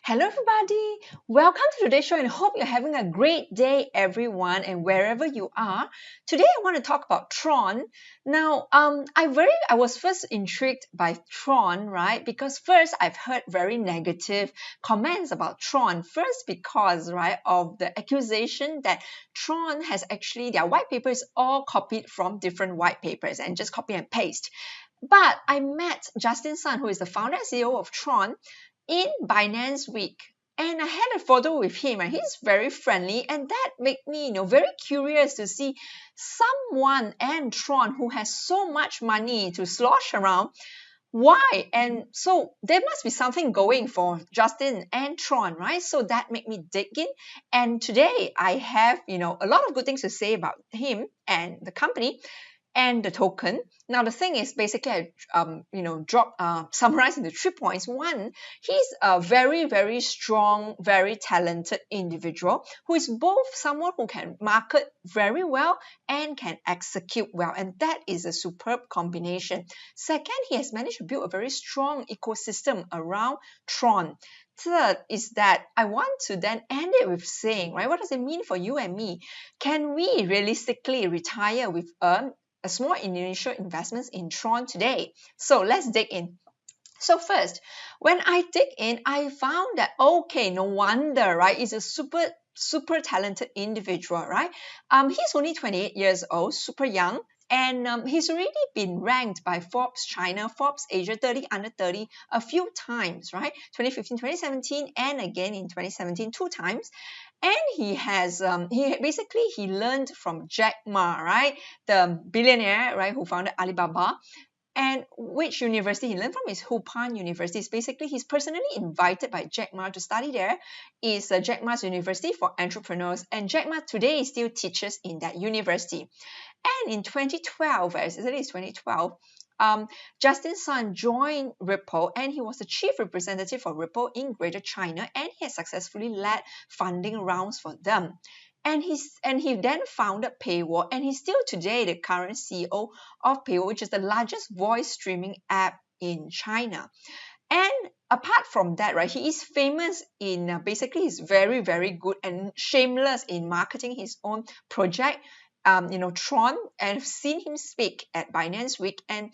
Hello, everybody. Welcome to today's show and hope you're having a great day, everyone, and wherever you are. Today, I want to talk about Tron. Now, I was first intrigued by Tron, right? Because first, I've heard very negative comments about Tron. First, because, right, of the accusation that Tron has actually, their white paper is all copied from different white papers and just copy and paste. But I met Justin Sun, who is the founder and CEO of Tron, in Binance Week. And I had a photo with him, and he's very friendly, and that made me, very curious to see someone and Tron who has so much money to slosh around. Why? And so there must be something going for Justin and Tron, right? So that made me dig in. And today I have, a lot of good things to say about him and the company and the token. Now the thing is, basically, summarize into 3 points. One, he's a very, very strong, very talented individual who is both someone who can market very well and can execute well, and that is a superb combination. Second, he has managed to build a very strong ecosystem around Tron. Third is that I want to then end it with saying, right, what does it mean for you and me? Can we realistically retire with a small initial investments in Tron today? So let's dig in. So first, when I dig in, I found that, okay, no wonder, right? He's a super talented individual, right? He's only 28 years old, super young. And he's already been ranked by Forbes China, Forbes Asia 30 under 30 a few times, right? 2015, 2017, and again in 2017, 2 times. And he learned from Jack Ma, right? The billionaire, right, who founded Alibaba. And which university he learned from is Hupan University. It's basically, he's personally invited by Jack Ma to study there. Is Jack Ma's University for Entrepreneurs. And Jack Ma today still teaches in that university. And in 2012, as early as 2012, Justin Sun joined Ripple, and he was the chief representative for Ripple in Greater China, and he has successfully led funding rounds for them. And he then founded Paywall, and he's still today the current CEO of Paywall, which is the largest voice streaming app in China. And apart from that, right, he is famous in basically he's very, very good and shameless in marketing his own project, Tron, and I've seen him speak at Binance Week. And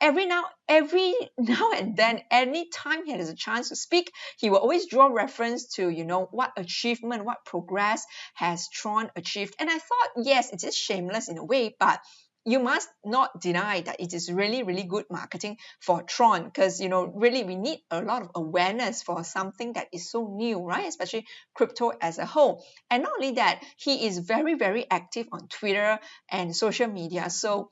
every now and then, anytime he has a chance to speak, he will always draw reference to what achievement, what progress has Tron achieved. And I thought, yes, it is shameless in a way, but you must not deny that it is really, really good marketing for Tron, because really we need a lot of awareness for something that is so new, right? Especially crypto as a whole. And not only that, he is very, very active on Twitter and social media. So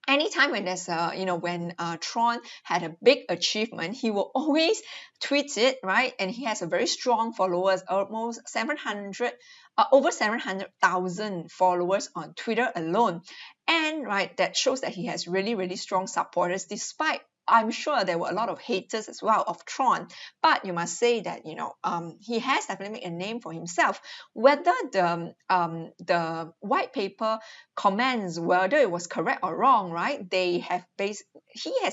anytime when there's when Tron had a big achievement, he will always tweet it, right? And he has a very strong followers, almost 700 over 700,000 followers on Twitter alone. And right, that shows that he has really, really strong supporters, despite I'm sure there were a lot of haters as well of Tron. But you must say that he has definitely made a name for himself. Whether the white paper comments, whether it was correct or wrong, right? He has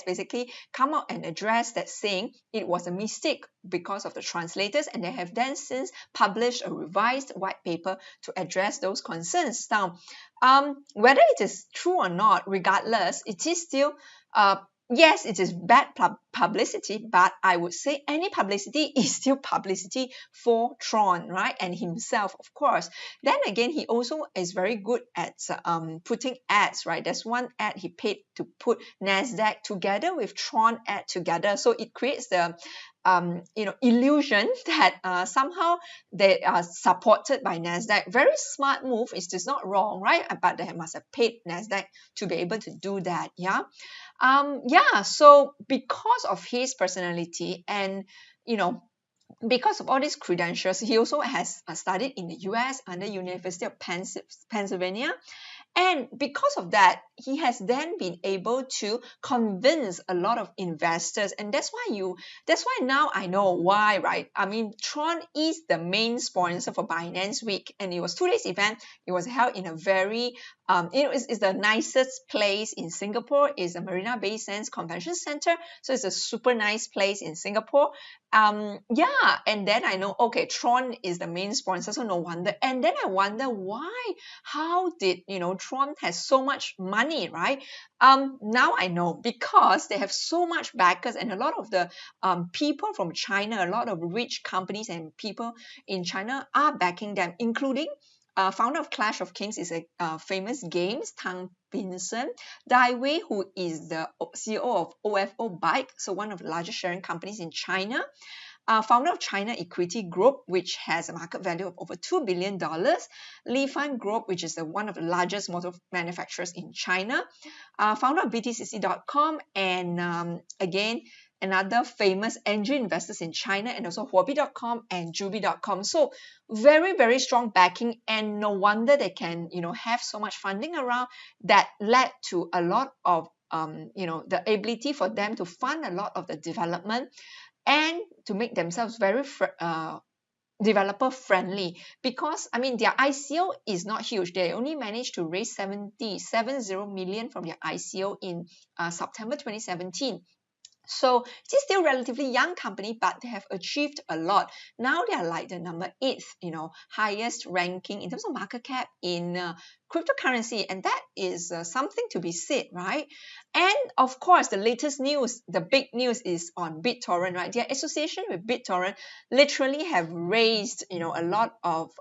basically come out and addressed that, saying it was a mistake because of the translators, and they have then since published a revised white paper to address those concerns. Now, whether it is true or not, regardless, it is still yes, it is bad publicity, but I would say any publicity is still publicity for Tron, right? And himself, of course. Then again, he also is very good at putting ads, right? There's one ad he paid to put NASDAQ together with Tron ad together. So it creates the illusion that somehow they are supported by NASDAQ. Very smart move. It's just not wrong, right? But they must have paid NASDAQ to be able to do that. So because of his personality and because of all these credentials, he also has studied in the US under University of Pennsylvania. And because of that, he has then been able to convince a lot of investors. And that's why now I know why, right? I mean, Tron is the main sponsor for Binance Week, and it was 2 days event. It was held in a very it's the nicest place in Singapore. It's a Marina Bay Sands Convention Center. So it's a super nice place in Singapore. Yeah, and then I know, okay, Tron is the main sponsor, so no wonder. And then I wonder why, how did, Tron has so much money, right? Now I know, because they have so much backers, and a lot of the people from China, a lot of rich companies and people in China are backing them, including founder of Clash of Kings is a famous games, Tang Vincent. Dai Wei, who is the CEO of OFO Bike, so one of the largest sharing companies in China. Founder of China Equity Group, which has a market value of over $2 billion. Li Fan Group, which is one of the largest motor manufacturers in China. Founder of BTCC.com, and again, another famous angel investors in China, and also Huobi.com and Jubi.com. So very, very strong backing, and no wonder they can, have so much funding around. That led to a lot of the ability for them to fund a lot of the development and to make themselves very developer friendly, because I mean their ICO is not huge. They only managed to raise 70 million from their ICO in September 2017. So it is still relatively young company, but they have achieved a lot. Now they are like the number 8th, highest ranking in terms of market cap in cryptocurrency, and that is something to be said, right? And of course, the latest news, the big news is on BitTorrent, right? Their association with BitTorrent literally have raised, a lot of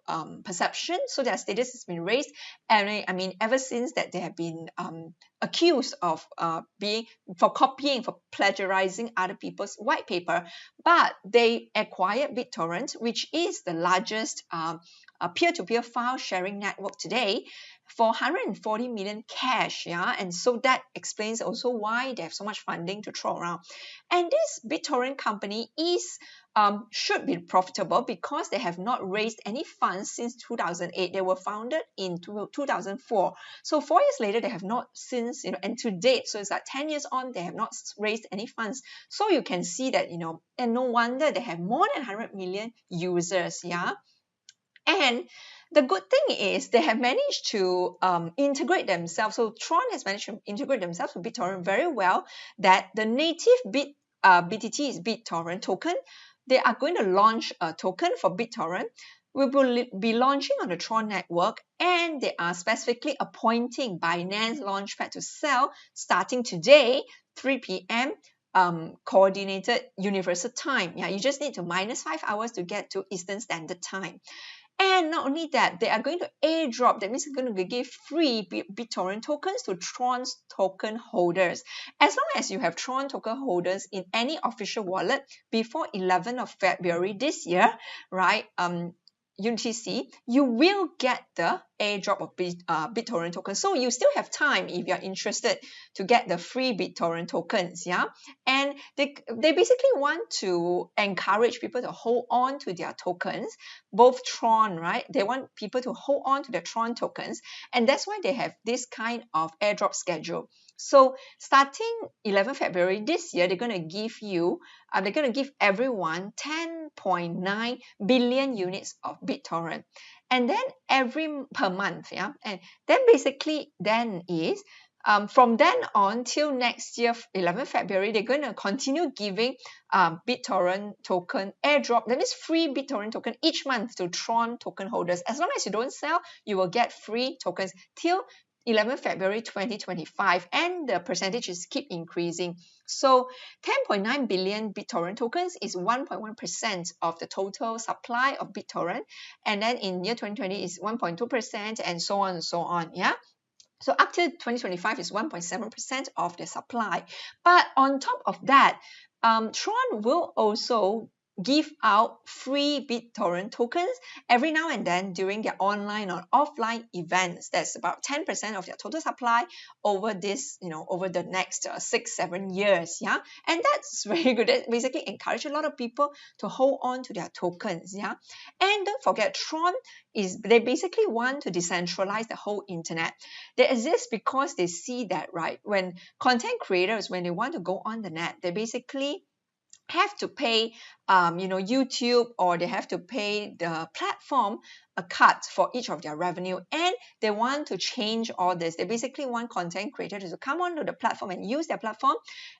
perception. So their status has been raised, and I mean, ever since that they have been accused of being for copying, for plagiarizing other people's white paper, but they acquired BitTorrent, which is the largest peer-to-peer file sharing network today, for 140 million cash, yeah, and so that explains also why they have so much funding to throw around. And this BitTorrent company is should be profitable because they have not raised any funds since 2008. They were founded in 2004. So 4 years later, they have not since, and to date, so it's like 10 years on, they have not raised any funds. So you can see that, and no wonder they have more than 100 million users, yeah. And the good thing is they have managed to integrate themselves. So Tron has managed to integrate themselves with BitTorrent very well, that the native BTT is BitTorrent token. They are going to launch a token for BitTorrent. We will be launching on the Tron network, and they are specifically appointing Binance Launchpad to sell starting today, 3 p.m. Coordinated Universal Time. Yeah, you just need to minus 5 hours to get to Eastern Standard Time. And not only that, they are going to airdrop. That means they're going to give free BitTorrent tokens to Tron's token holders. As long as you have Tron token holders in any official wallet before 11th of February this year, right? UTC, you will get the airdrop of BitTorrent tokens. So you still have time if you're interested to get the free BitTorrent tokens, yeah? And they basically want to encourage people to hold on to their tokens, both Tron, right? They want people to hold on to the Tron tokens, and that's why they have this kind of airdrop schedule. So starting 11 February this year, they're going to give everyone 10.9 billion units of BitTorrent. And then per month, yeah. And then basically then is from then on till next year, 11 February, they're going to continue giving BitTorrent token airdrop. That means free BitTorrent token each month to Tron token holders. As long as you don't sell, you will get free tokens till 11 February 2025, and the percentages keep increasing. So 10.9 billion BitTorrent tokens is 1.1% of the total supply of BitTorrent, and then in year 2020 is 1.2%, and so on and so on, yeah. So up to 2025 is 1.7% of the supply. But on top of that, Tron will also give out free BitTorrent tokens every now and then during their online or offline events. That's about 10% of their total supply over this, over the next 6-7 years. Yeah, and that's very good. That basically encourage a lot of people to hold on to their tokens. Yeah, and don't forget, Tron they basically want to decentralize the whole internet. They exist because they see that, right, when content creators, when they want to go on the net, they basically have to pay YouTube, or they have to pay the platform a cut for each of their revenue, and they want to change all this. They basically want content creators to come onto the platform and use their platform,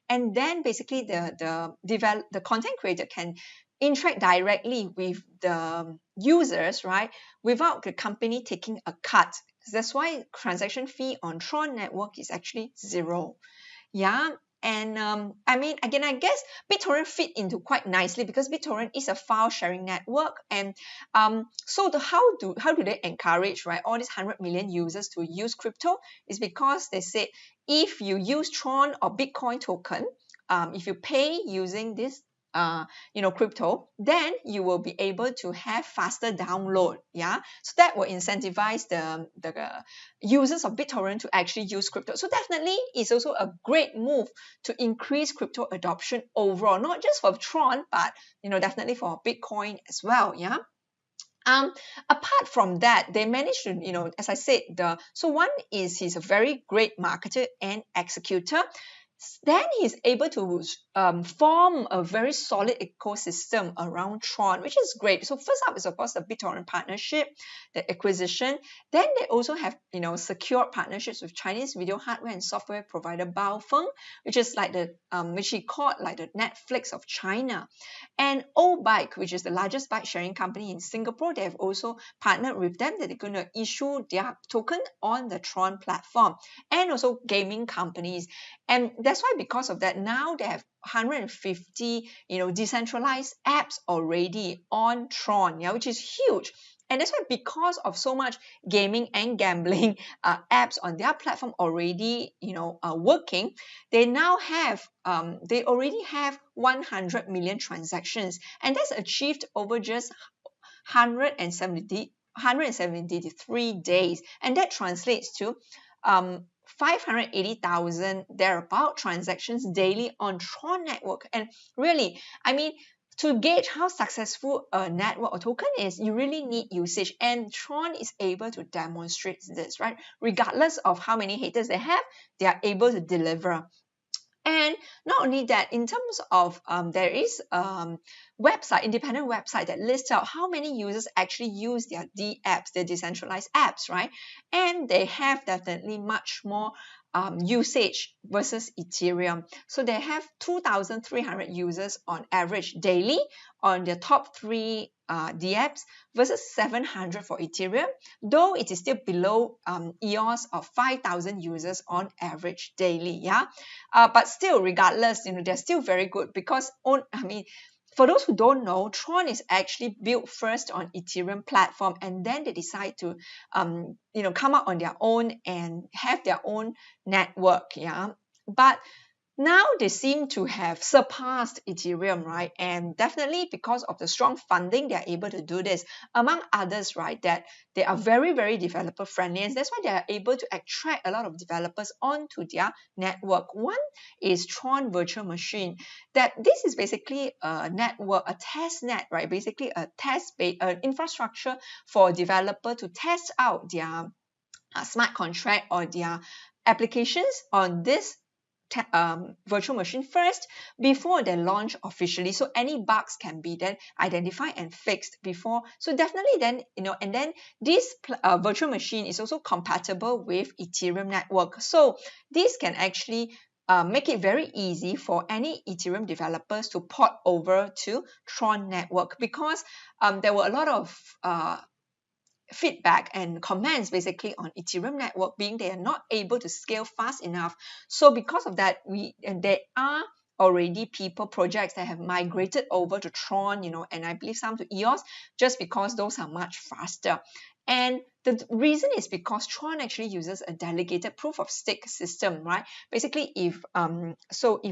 and then basically the content creator can interact directly with the users, right, without the company taking a cut. That's why transaction fee on Tron network is actually zero. Yeah. And I mean, again, I guess BitTorrent fit into quite nicely because BitTorrent is a file sharing network, and so how do they encourage, right, all these 100 million users to use crypto? Is because they said if you use Tron or Bitcoin token, if you pay using this crypto, then you will be able to have faster download. Yeah, so that will incentivize the users of BitTorrent to actually use crypto. So definitely it's also a great move to increase crypto adoption overall, not just for Tron, but definitely for Bitcoin as well. Yeah. Apart from that, they managed to, as I said, so one is he's a very great marketer and executor. Then he's able to form a very solid ecosystem around Tron, which is great. So first up is of course the BitTorrent partnership, the acquisition. Then they also have secured partnerships with Chinese video hardware and software provider Baofeng, which is like which he called like the Netflix of China. And Obike, which is the largest bike sharing company in Singapore, they have also partnered with them that they're going to issue their token on the Tron platform, and also gaming companies. And that's why because of that, now they have 150 decentralized apps already on Tron, yeah, which is huge. And that's why because of so much gaming and gambling apps on their platform already working, they now have they already have 100 million transactions, and that's achieved over just 173 days, and that translates to 580,000 thereabout transactions daily on Tron network. And really, I mean, to gauge how successful a network or token is, you really need usage, and Tron is able to demonstrate this, right? Regardless of how many haters they have, they are able to deliver. And not only that, in terms of there is independent website that lists out how many users actually use their D apps, their decentralized apps, right? And they have definitely much more usage versus Ethereum. So they have 2,300 users on average daily on their top three D apps versus 700 for Ethereum, though it is still below EOS of 5,000 users on average daily. Yeah, but still, regardless, they're still very good because for those who don't know, Tron is actually built first on Ethereum platform, and then they decide to come out on their own and have their own network. Yeah, but now they seem to have surpassed Ethereum, right? And definitely because of the strong funding, they're able to do this. Among others, right, that they are very, very developer friendly, and that's why they are able to attract a lot of developers onto their network. One is Tron Virtual Machine. That this is basically a network, a test net, right? Basically a infrastructure for a developer to test out their smart contract or their applications on this virtual machine first before they launch officially. So any bugs can be then identified and fixed before. So definitely then, and then this virtual machine is also compatible with Ethereum network. So this can actually make it very easy for any Ethereum developers to port over to Tron network, because there were a lot of feedback and comments basically on Ethereum network being they are not able to scale fast enough. So because of that, there are already projects that have migrated over to Tron, and I believe some to EOS, just because those are much faster. And the reason is because Tron actually uses a delegated proof of stake system, right? Basically, if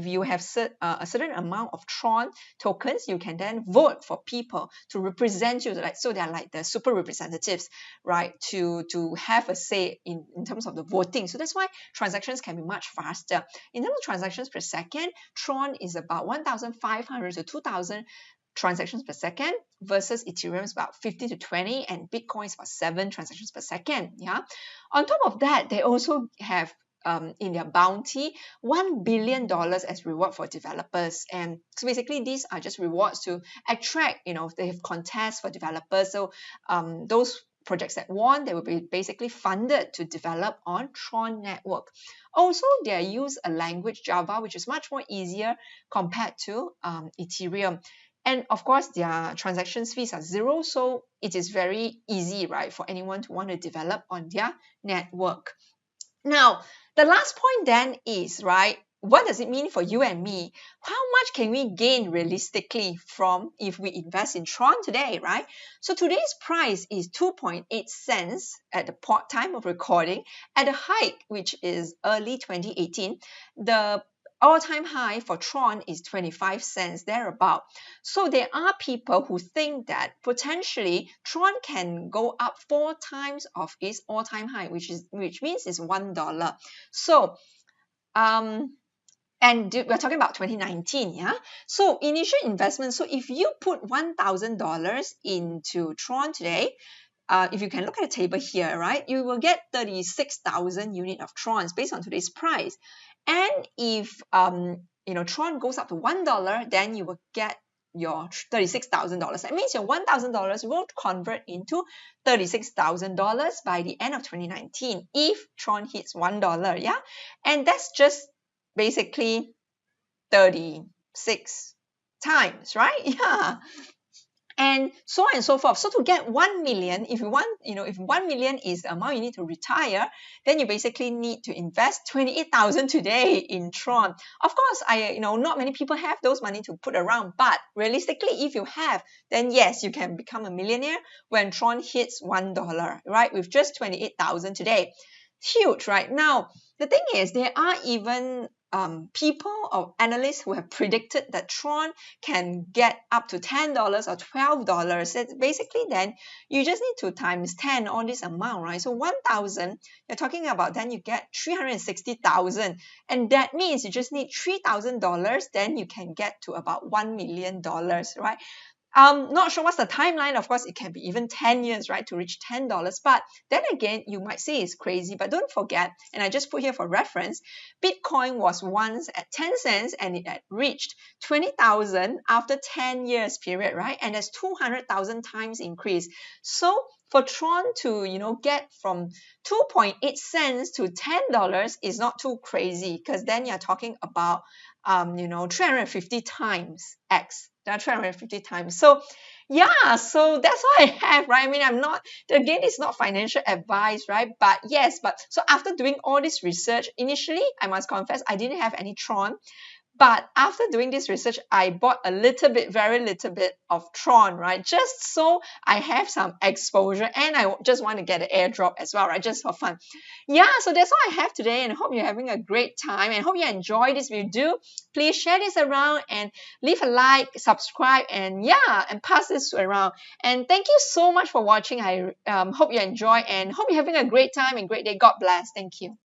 you have a certain amount of Tron tokens, you can then vote for people to represent you, so they're like the super representatives, right? To have a say in terms of the voting. So that's why transactions can be much faster. In terms of transactions per second, Tron is about 1,500 to 2,000 transactions per second versus Ethereum is about 50 to 20, and Bitcoin is about 7 transactions per second. Yeah. On top of that, they also have in their bounty $1 billion as reward for developers. And so basically these are just rewards to attract, they have contests for developers. So those projects that won, they will be basically funded to develop on Tron network. Also, they use a language Java, which is much more easier compared to Ethereum. And of course, their transaction fees are zero, so it is very easy, right, for anyone to want to develop on their network. Now, the last point then is, right, what does it mean for you and me? How much can we gain realistically from if we invest in Tron today, right? So today's price is 2.8 cents at the time of recording. At the hike, which is early 2018, the all-time high for Tron is 25 cents, thereabout. So there are people who think that potentially Tron can go up 4 times of its all-time high, which means it's $1. So and we're talking about 2019, yeah? So initial investment, so if you put $1,000 into Tron today, if you can look at the table here, right, you will get 36,000 unit of Trons based on today's price. And if Tron goes up to $1, then you will get your $36,000. That means your $1,000 will convert into $36,000 by the end of 2019 if Tron hits $1, yeah? And that's just basically 36 times, right? Yeah. And so on and so forth. So to get 1 million, if you want, if 1 million is the amount you need to retire, then you basically need to invest 28,000 today in Tron. Of course, not many people have those money to put around, but realistically, if you have, then yes, you can become a millionaire when Tron hits $1, right? With just 28,000 today. Huge, right? Now, the thing is, there are even people or analysts who have predicted that Tron can get up to $10 or $12. It's basically then you just need to times 10 on this amount, right? So 1,000, you're talking about then you get 360,000. And that means you just need $3,000, then you can get to about $1 million, right? Not sure what's the timeline. Of course, it can be even 10 years, right, to reach $10. But then again, you might say it's crazy. But don't forget, and I just put here for reference, Bitcoin was once at 10 cents and it had reached 20,000 after 10 years period, right? And that's 200,000 times increase. So for Tron to, get from 2.8 cents to $10 is not too crazy, because then you're talking about, 350 times X. There are 350 times. So yeah, so that's all I have, right? I mean, again, it's not financial advice, right? But yes, so after doing all this research, initially, I must confess, I didn't have any Tron. But after doing this research, I bought a little bit, very little bit of Tron, right? Just so I have some exposure, and I just want to get an airdrop as well, right? Just for fun. Yeah, so that's all I have today, and I hope you're having a great time, and hope you enjoy this video. Please share this around and leave a like, subscribe, and yeah, and pass this around. And thank you so much for watching. I hope you enjoy and hope you're having a great time and great day. God bless. Thank you.